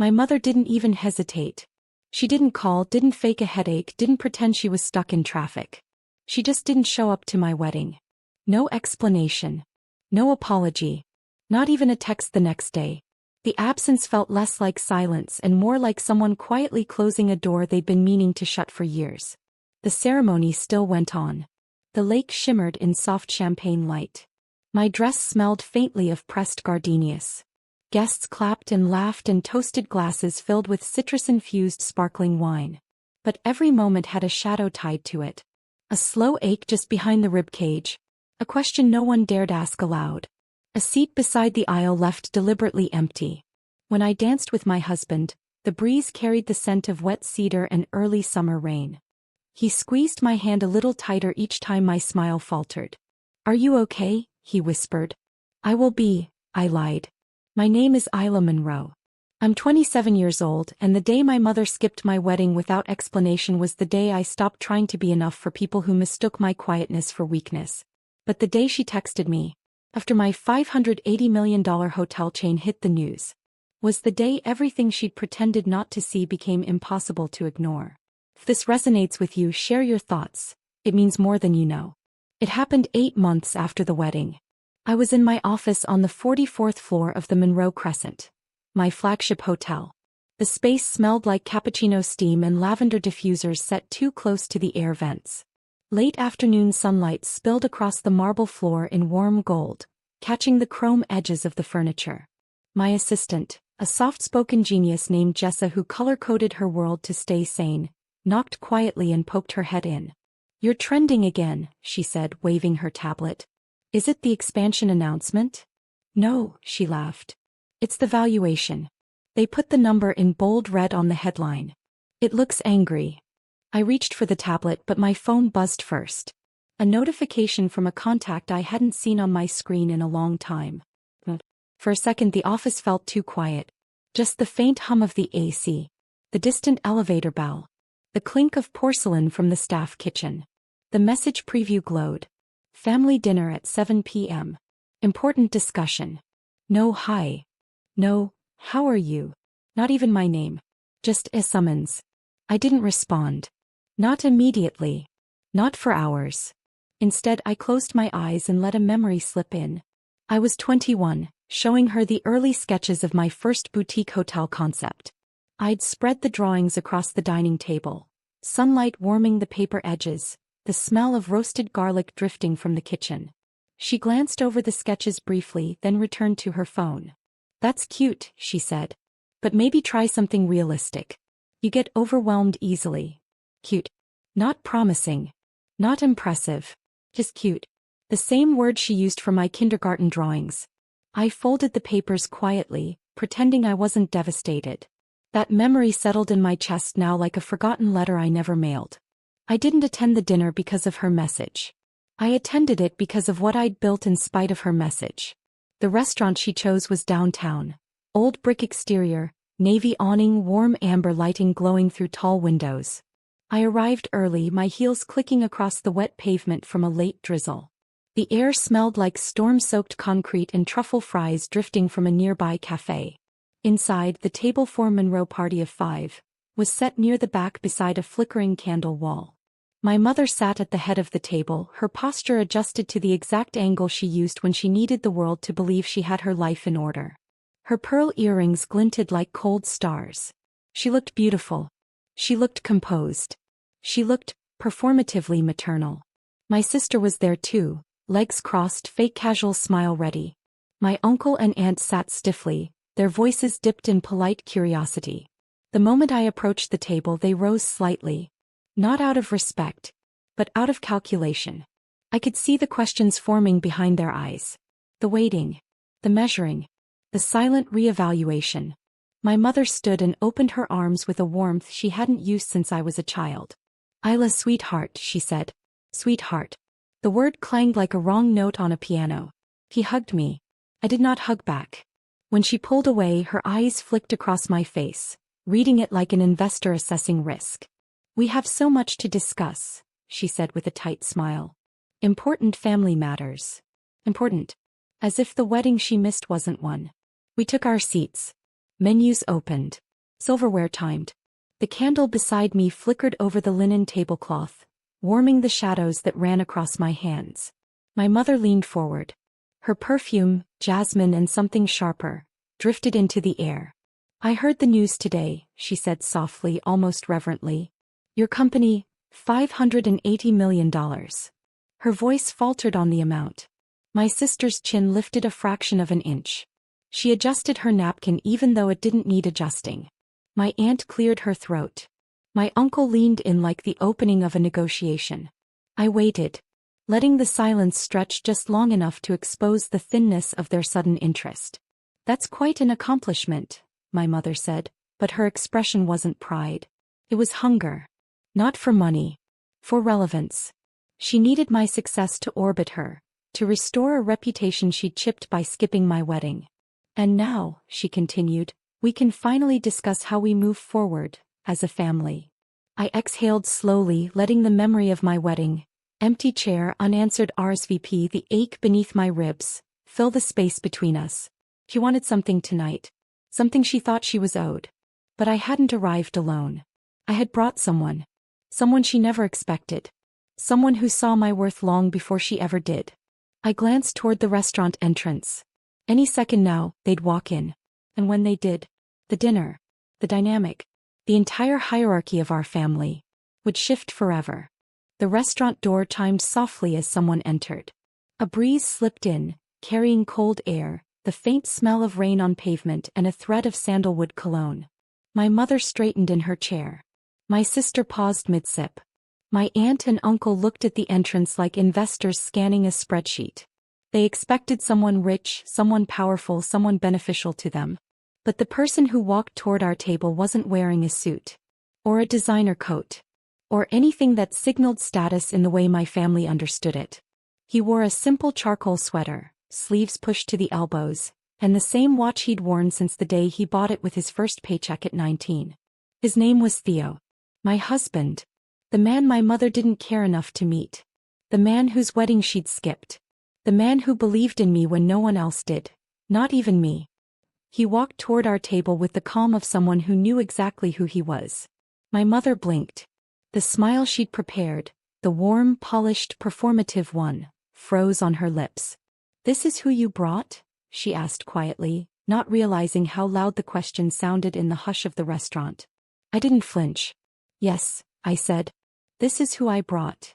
My mother didn't even hesitate. She didn't call, didn't fake a headache, didn't pretend she was stuck in traffic. She just didn't show up to my wedding. No explanation. No apology. Not even a text the next day. The absence felt less like silence and more like someone quietly closing a door they'd been meaning to shut for years. The ceremony still went on. The lake shimmered in soft champagne light. My dress smelled faintly of pressed gardenias. Guests clapped and laughed and toasted glasses filled with citrus-infused sparkling wine. But every moment had a shadow tied to it. A slow ache just behind the ribcage. A question no one dared ask aloud. A seat beside the aisle left deliberately empty. When I danced with my husband, the breeze carried the scent of wet cedar and early summer rain. He squeezed my hand a little tighter each time my smile faltered. "Are you okay?" he whispered. "I will be," I lied. "My name is Isla Monroe. I'm 27 years old, and the day my mother skipped my wedding without explanation was the day I stopped trying to be enough for people who mistook my quietness for weakness. But the day she texted me, after my $580 million hotel chain hit the news, was the day everything she'd pretended not to see became impossible to ignore. If this resonates with you, share your thoughts. It means more than you know. It happened 8 months after the wedding. I was in my office on the 44th floor of the Monroe Crescent, my flagship hotel. The space smelled like cappuccino steam and lavender diffusers set too close to the air vents. Late afternoon sunlight spilled across the marble floor in warm gold, catching the chrome edges of the furniture. My assistant, a soft-spoken genius named Jessa who color-coded her world to stay sane, knocked quietly and poked her head in. "You're trending again," she said, waving her tablet. "Is it the expansion announcement?" "No," she laughed. "It's the valuation. They put the number in bold red on the headline. It looks angry." I reached for the tablet but my phone buzzed first. A notification from a contact I hadn't seen on my screen in a long time. For a second the office felt too quiet. Just the faint hum of the AC. The distant elevator bell. The clink of porcelain from the staff kitchen. The message preview glowed. Family dinner at 7 p.m. Important discussion. No hi. No, how are you? Not even my name. Just a summons. I didn't respond. Not immediately. Not for hours. Instead I closed my eyes and let a memory slip in. I was 21, showing her the early sketches of my first boutique hotel concept. I'd spread the drawings across the dining table, sunlight warming the paper edges, the smell of roasted garlic drifting from the kitchen. She glanced over the sketches briefly, then returned to her phone. "That's cute," she said. "But maybe try something realistic. You get overwhelmed easily." Cute. Not promising. Not impressive. Just cute. The same word she used for my kindergarten drawings. I folded the papers quietly, pretending I wasn't devastated. That memory settled in my chest now like a forgotten letter I never mailed. I didn't attend the dinner because of her message. I attended it because of what I'd built in spite of her message. The restaurant she chose was downtown. Old brick exterior, navy awning, warm amber lighting glowing through tall windows. I arrived early, my heels clicking across the wet pavement from a late drizzle. The air smelled like storm-soaked concrete and truffle fries drifting from a nearby cafe. Inside, the table for Monroe party of 5 was set near the back beside a flickering candle wall. My mother sat at the head of the table, her posture adjusted to the exact angle she used when she needed the world to believe she had her life in order. Her pearl earrings glinted like cold stars. She looked beautiful. She looked composed. She looked performatively maternal. My sister was there too, legs crossed, fake casual smile ready. My uncle and aunt sat stiffly, their voices dipped in polite curiosity. The moment I approached the table they rose slightly. Not out of respect, but out of calculation. I could see the questions forming behind their eyes. The waiting. The measuring. The silent reevaluation. My mother stood and opened her arms with a warmth she hadn't used since I was a child. "Isla, sweetheart," she said. "Sweetheart." The word clanged like a wrong note on a piano. He hugged me. I did not hug back. When she pulled away, her eyes flicked across my face, reading it like an investor assessing risk. "We have so much to discuss," she said with a tight smile. "Important family matters. Important." As if the wedding she missed wasn't one. We took our seats. Menus opened. Silverware timed. The candle beside me flickered over the linen tablecloth, warming the shadows that ran across my hands. My mother leaned forward. Her perfume, jasmine and something sharper, drifted into the air. I heard the news today, she said softly, almost reverently. Your company, $580 million. Her voice faltered on the amount. My sister's chin lifted a fraction of an inch. She adjusted her napkin even though it didn't need adjusting. My aunt cleared her throat. My uncle leaned in like the opening of a negotiation. I waited, letting the silence stretch just long enough to expose the thinness of their sudden interest. That's quite an accomplishment, my mother said, but her expression wasn't pride. It was hunger. Not for money. For relevance. She needed my success to orbit her, to restore a reputation she'd chipped by skipping my wedding. And now, she continued, we can finally discuss how we move forward, as a family. I exhaled slowly, letting the memory of my wedding, empty chair, unanswered RSVP, the ache beneath my ribs, fill the space between us. She wanted something tonight. Something she thought she was owed. But I hadn't arrived alone. I had brought someone. Someone she never expected. Someone who saw my worth long before she ever did. I glanced toward the restaurant entrance. Any second now, they'd walk in. And when they did, the dinner, the dynamic, the entire hierarchy of our family, would shift forever. The restaurant door chimed softly as someone entered. A breeze slipped in, carrying cold air, the faint smell of rain on pavement and a thread of sandalwood cologne. My mother straightened in her chair. My sister paused mid-sip. My aunt and uncle looked at the entrance like investors scanning a spreadsheet. They expected someone rich, someone powerful, someone beneficial to them. But the person who walked toward our table wasn't wearing a suit. Or a designer coat. Or anything that signaled status in the way my family understood it. He wore a simple charcoal sweater, sleeves pushed to the elbows, and the same watch he'd worn since the day he bought it with his first paycheck at 19. His name was Theo. My husband. The man my mother didn't care enough to meet. The man whose wedding she'd skipped. The man who believed in me when no one else did. Not even me. He walked toward our table with the calm of someone who knew exactly who he was. My mother blinked. The smile she'd prepared, the warm, polished, performative one, froze on her lips. This is who you brought? She asked quietly, not realizing how loud the question sounded in the hush of the restaurant. I didn't flinch. Yes, I said. This is who I brought.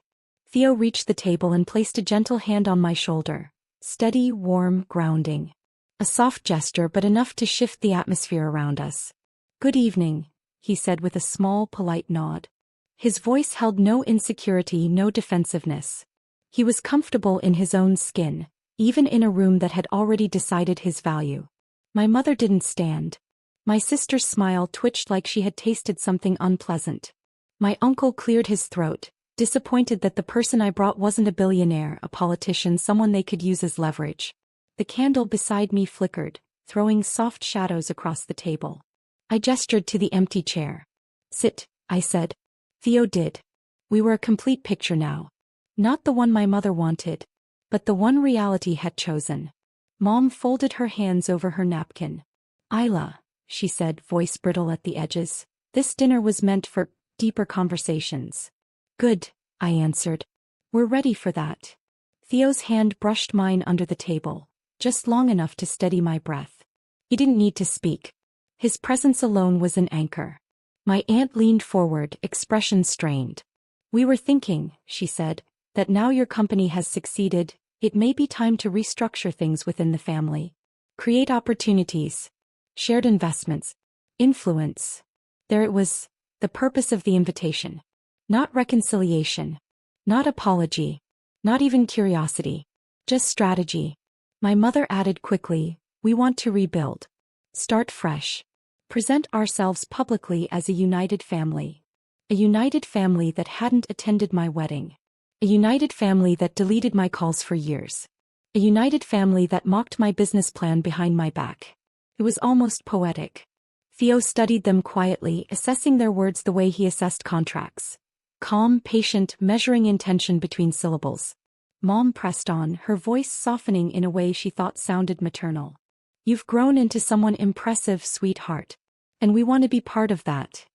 Theo reached the table and placed a gentle hand on my shoulder. Steady, warm, grounding. A soft gesture but enough to shift the atmosphere around us. Good evening, he said with a small, polite nod. His voice held no insecurity, no defensiveness. He was comfortable in his own skin, even in a room that had already decided his value. My mother didn't stand. My sister's smile twitched like she had tasted something unpleasant. My uncle cleared his throat, disappointed that the person I brought wasn't a billionaire, a politician, someone they could use as leverage. The candle beside me flickered, throwing soft shadows across the table. I gestured to the empty chair. Sit, I said. Theo did. We were a complete picture now. Not the one my mother wanted, but the one reality had chosen. Mom folded her hands over her napkin. Isla, she said, voice brittle at the edges, this dinner was meant for deeper conversations. Good, I answered. We're ready for that. Theo's hand brushed mine under the table, just long enough to steady my breath. He didn't need to speak. His presence alone was an anchor. My aunt leaned forward, expression strained. We were thinking, she said, that now your company has succeeded, it may be time to restructure things within the family. Create opportunities. Shared investments. Influence. There it was, the purpose of the invitation. Not reconciliation. Not apology. Not even curiosity. Just strategy. My mother added quickly, we want to rebuild. Start fresh. Present ourselves publicly as a united family. A united family that hadn't attended my wedding. A united family that deleted my calls for years. A united family that mocked my business plan behind my back. It was almost poetic. Theo studied them quietly, assessing their words the way he assessed contracts. Calm, patient, measuring intention between syllables. Mom pressed on, her voice softening in a way she thought sounded maternal. You've grown into someone impressive, sweetheart. And we want to be part of that.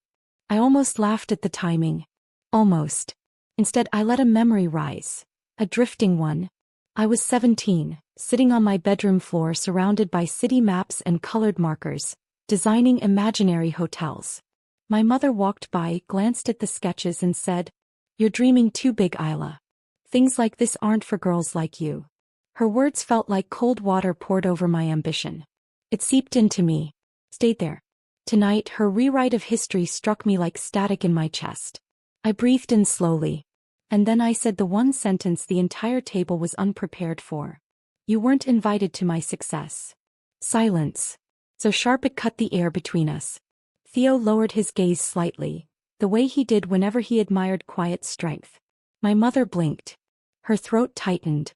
I almost laughed at the timing. Almost. Instead, I let a memory rise. A drifting one. I was 17, sitting on my bedroom floor surrounded by city maps and colored markers, designing imaginary hotels. My mother walked by, glanced at the sketches and said, "You're dreaming too big, Isla. Things like this aren't for girls like you." Her words felt like cold water poured over my ambition. It seeped into me. Stayed there. Tonight, her rewrite of history struck me like static in my chest. I breathed in slowly. And then I said the one sentence the entire table was unprepared for. "You weren't invited to my success." Silence. So sharp it cut the air between us. Theo lowered his gaze slightly, the way he did whenever he admired quiet strength. My mother blinked. Her throat tightened.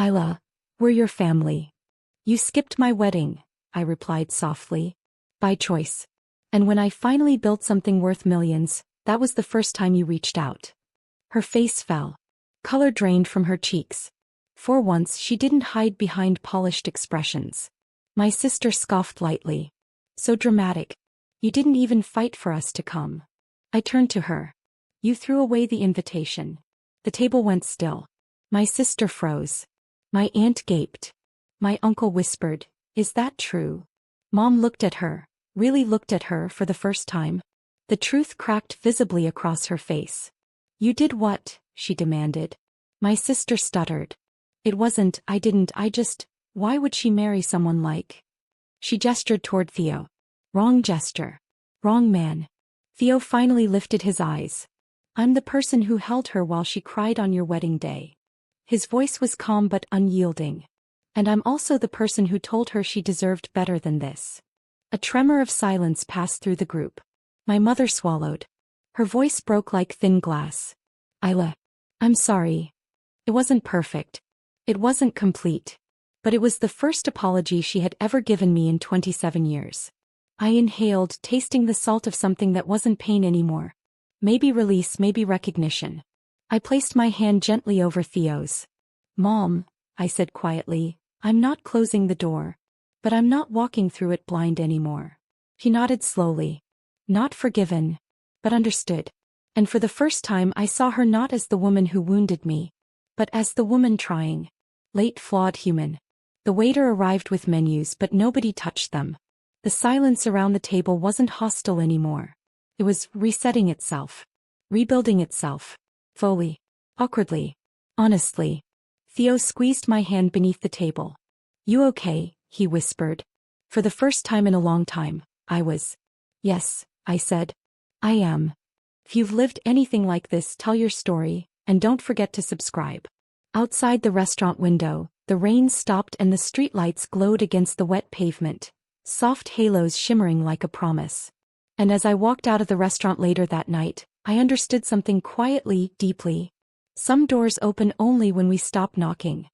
"Isla, we're your family." "You skipped my wedding," I replied softly. "By choice. And when I finally built something worth millions, that was the first time you reached out." Her face fell. Color drained from her cheeks. For once she didn't hide behind polished expressions. My sister scoffed lightly. "So dramatic. You didn't even fight for us to come." I turned to her. "You threw away the invitation." The table went still. My sister froze. My aunt gaped. My uncle whispered, "Is that true?" Mom looked at her, really looked at her for the first time. The truth cracked visibly across her face. "You did what?" she demanded. My sister stuttered. I just, why would she marry someone like?" She gestured toward Theo. "Wrong gesture. Wrong man." Theo finally lifted his eyes. "I'm the person who held her while she cried on your wedding day." His voice was calm but unyielding. "And I'm also the person who told her she deserved better than this." A tremor of silence passed through the group. My mother swallowed. Her voice broke like thin glass. "Isla, I'm sorry. It wasn't perfect. It wasn't complete. But it was the first apology she had ever given me in 27 years. I inhaled, tasting the salt of something that wasn't pain anymore. Maybe release, maybe recognition. I placed my hand gently over Theo's. "Mom," I said quietly, "I'm not closing the door. But I'm not walking through it blind anymore." He nodded slowly. Not forgiven, but understood. And for the first time I saw her not as the woman who wounded me, but as the woman trying. Late, flawed human. The waiter arrived with menus but nobody touched them. The silence around the table wasn't hostile anymore. It was resetting itself. Rebuilding itself. Fully. Awkwardly. Honestly. Theo squeezed my hand beneath the table. "You okay?" he whispered. For the first time in a long time, I was. "Yes," I said. "I am." If you've lived anything like this, tell your story, and don't forget to subscribe. Outside the restaurant window, the rain stopped and the streetlights glowed against the wet pavement, soft halos shimmering like a promise. And as I walked out of the restaurant later that night, I understood something quietly, deeply. Some doors open only when we stop knocking.